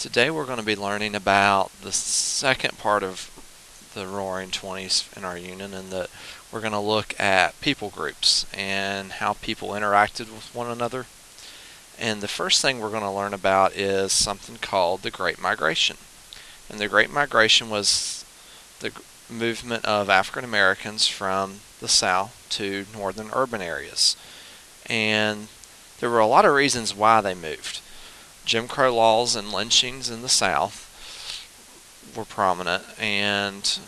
Today we're going to be learning about the second part of the Roaring Twenties in our union, and that we're going to look at people groups and how people interacted with one another. And the first thing we're going to learn about is something called the Great Migration. And the Great Migration was the movement of African Americans from the South to northern urban areas. And there were a lot of reasons why they moved. Jim Crow laws and lynchings in the South were prominent, and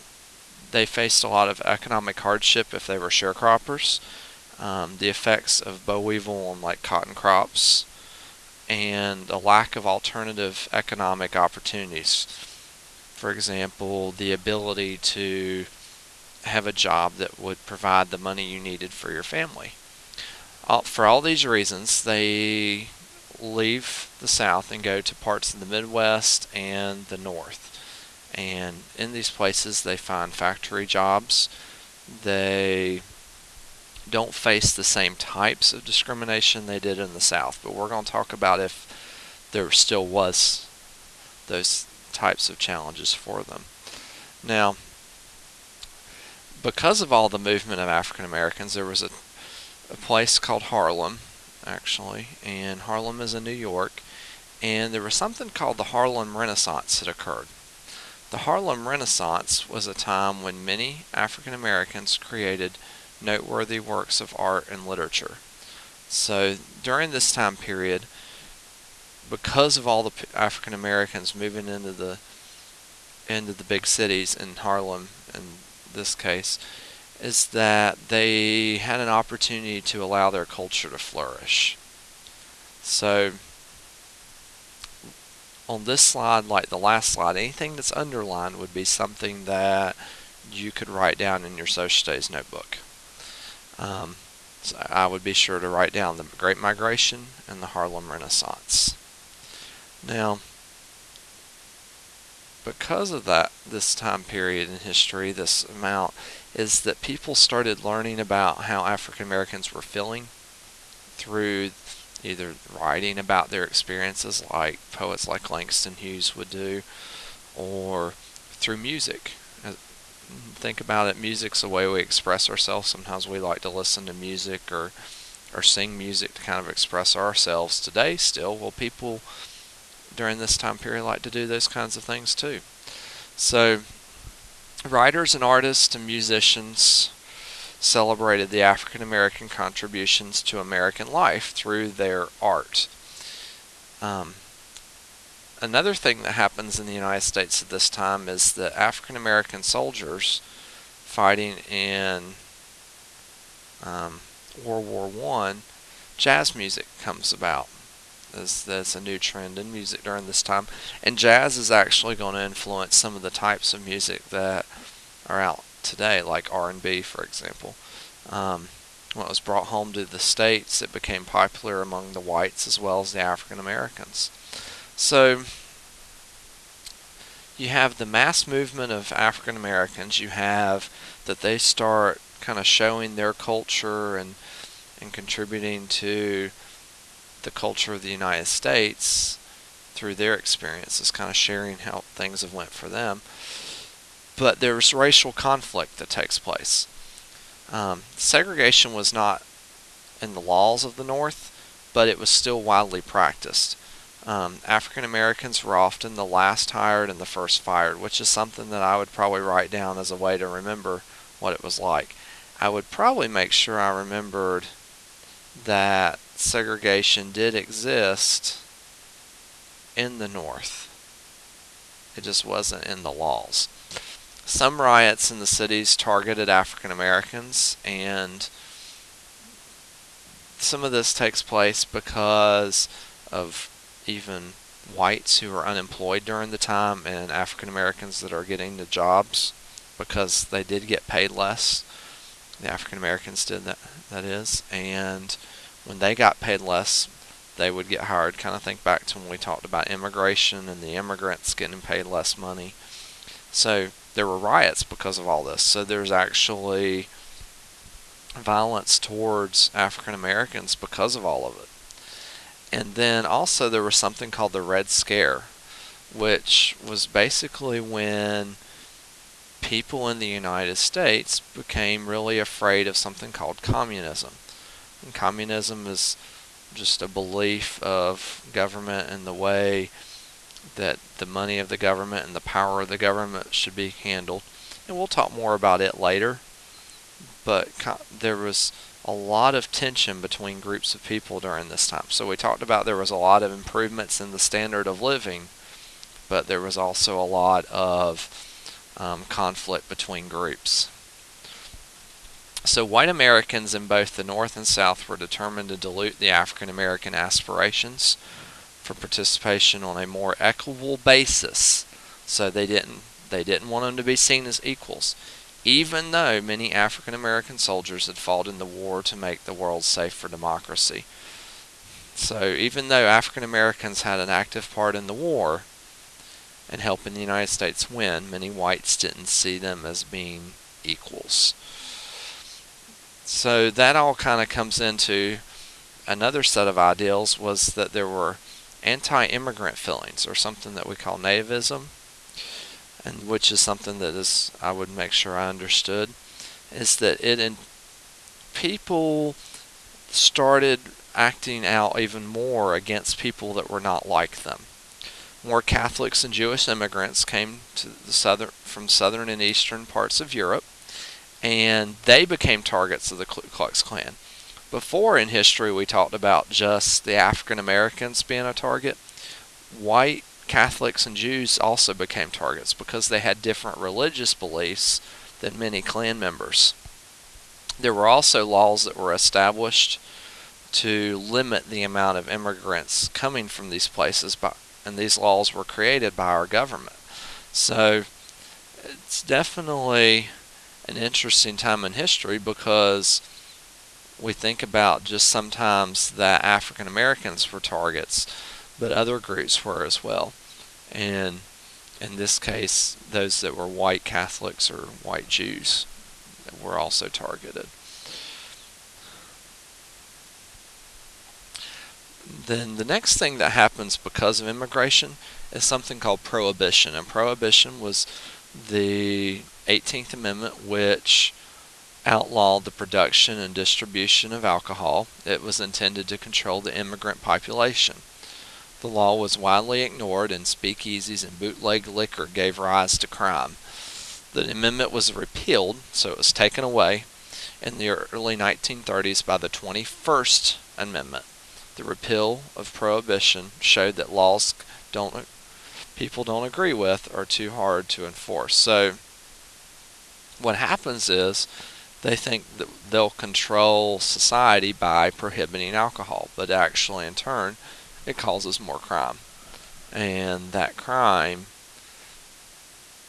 they faced a lot of economic hardship if they were sharecroppers. The effects of boll weevil on cotton crops, and a lack of alternative economic opportunities. For example, the ability to have a job that would provide the money you needed for your family. For all these reasons, they leave the South and go to parts of the Midwest and the North. And in these places, they find factory jobs. They don't face the same types of discrimination they did in the South, but we're going to talk about if there still was those types of challenges for them. Now, because of all the movement of African Americans, there was a place called Harlem, actually, and Harlem is in New York, and there was something called the Harlem Renaissance that occurred. The Harlem Renaissance was a time when many African Americans created noteworthy works of art and literature. So during this time period, because of all the African Americans moving into the big cities, in Harlem in this case, is that they had an opportunity to allow their culture to flourish. So on this slide, like the last slide, anything that's underlined would be something that you could write down in your social studies notebook. So I would be sure to write down the Great Migration and the Harlem Renaissance. Now, because of this time period in history, this amount, is that people started learning about how African Americans were feeling through either writing about their experiences, like poets like Langston Hughes would do, or through music. Think about it, music's a way we express ourselves. Sometimes we like to listen to music or sing music to kind of express ourselves. Today still, well, people during this time period like to do those kinds of things too. So writers and artists and musicians celebrated the African American contributions to American life through their art. Another thing that happens in the United States at this time is that African American soldiers fighting in World War I, jazz music comes about. That's a new trend in music during this time, and jazz is actually going to influence some of the types of music that are out today, like R&B, for example. When it was brought home to the States, it became popular among the whites as well as the African Americans. So you have the mass movement of African Americans. You have that they start kind of showing their culture and contributing to the culture of the United States through their experiences, kind of sharing how things have went for them. But there's racial conflict that takes place. Segregation was not in the laws of the North, but it was still widely practiced. African Americans were often the last hired and the first fired, which is something that I would probably write down as a way to remember what it was like. I would probably make sure I remembered that segregation did exist in the North. It just wasn't in the laws. Some riots in the cities targeted African Americans, and some of this takes place because of even whites who are unemployed during the time and African Americans that are getting the jobs because they did get paid less. The African Americans did, that is, and when they got paid less, they would get hired. Kind of think back to when we talked about immigration and the immigrants getting paid less money. So there were riots because of all this. So there's actually violence towards African Americans because of all of it. And then also there was something called the Red Scare which was basically when people in the United States became really afraid of something called communism. And communism is just a belief of government and the way that the money of the government and the power of the government should be handled. And we'll talk more about it later. But there was a lot of tension between groups of people during this time. So we talked about there was a lot of improvements in the standard of living, but there was also a lot of conflict between groups. So white Americans in both the North and South were determined to dilute the African American aspirations for participation on a more equitable basis. So they didn't want them to be seen as equals, even though many African American soldiers had fought in the war to make the world safe for democracy. So even though African Americans had an active part in the war and helping the United States win, many whites didn't see them as being equals. So that all kind of comes into another set of ideals, was that there were anti-immigrant feelings, or something that we call nativism, and which is something that is, I would make sure I understood, is that people started acting out even more against people that were not like them. More Catholics and Jewish immigrants came to from southern and eastern parts of Europe, and they became targets of the Ku Klux Klan. Before in history we talked about just the African Americans being a target. White Catholics and Jews also became targets because they had different religious beliefs than many Klan members. There were also laws that were established to limit the amount of immigrants coming from these places, and these laws were created by our government. So it's definitely an interesting time in history, because we think about just sometimes that African Americans were targets, but other groups were as well. And in this case, those that were white Catholics or white Jews were also targeted. Then the next thing that happens because of immigration is something called Prohibition. And Prohibition was the 18th Amendment, which outlawed the production and distribution of alcohol. It was intended to control the immigrant population. The law was widely ignored, and speakeasies and bootleg liquor gave rise to crime. The amendment was repealed, so it was taken away in the early 1930s by the 21st Amendment. The repeal of Prohibition showed that laws people don't agree with are too hard to enforce. So what happens is they think that they'll control society by prohibiting alcohol, but actually in turn it causes more crime. And that crime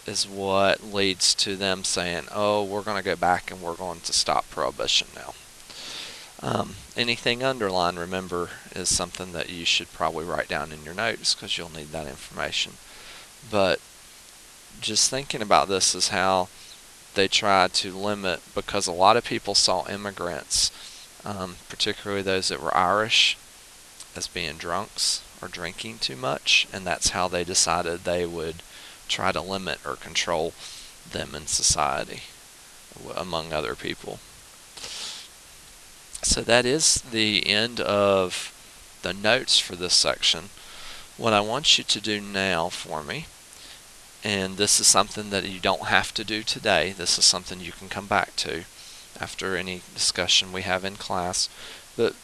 is what leads to them saying, oh, we're going to go back and we're going to stop Prohibition now. Anything underlined, remember, is something that you should probably write down in your notes, because you'll need that information. But just thinking about this is how they tried to limit, because a lot of people saw immigrants, particularly those that were Irish, as being drunks or drinking too much, and that's how they decided they would try to limit or control them in society among other people. So that is the end of the notes for this section. What I want you to do now for me, and this is something that you don't have to do today, this is something you can come back to after any discussion we have in class, but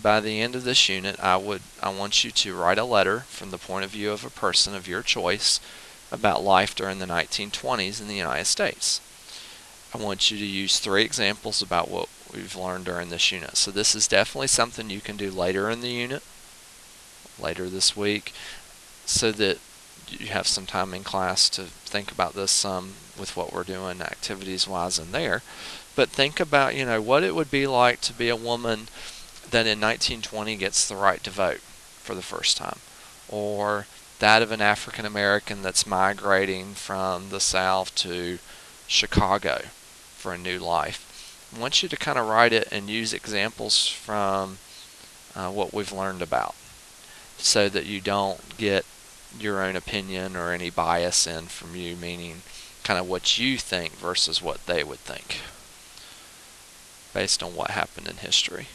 by the end of this unit I want you to write a letter from the point of view of a person of your choice about life during the 1920s in the United States. I want you to use 3 examples about what we've learned during this unit. So this is definitely something you can do later in the unit, later this week, so that you have some time in class to think about this some with what we're doing activities wise in there. But think about, what it would be like to be a woman that in 1920 gets the right to vote for the first time, or that of an African American that's migrating from the South to Chicago for a new life. I want you to kind of write it and use examples from what we've learned about, so that you don't get your own opinion or any bias in from you, meaning kind of what you think versus what they would think based on what happened in history.